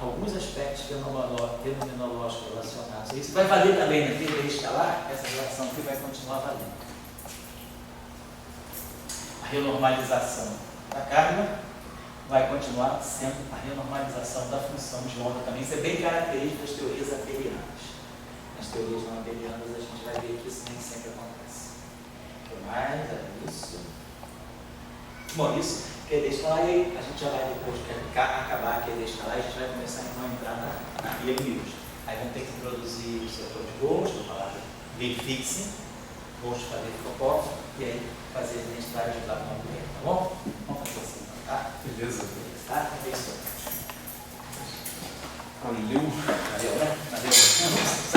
alguns aspectos fenomenológicos relacionados a isso. Vai valer também na QED escalar, essa relação aqui vai continuar valendo. A renormalização da carga vai continuar sendo a renormalização da função de onda também. Isso é bem característico das teorias abelianas. Nas teorias não abelianas a gente vai ver que isso nem sempre acontece. O que mais é isso? Bom, isso, QED escalar, e aí a gente já vai depois de acabar a QED escalar, a gente vai começar então a entrar na IMUs. Aí vamos ter que introduzir o setor de Gauss, vou falar de Big Fixing, Gauss fazer Foucault, e aí fazer a identidade de Platão também, tá bom? Vamos fazer assim, tá? Beleza. Tá? É isso. Valeu. Valeu, né? Valeu.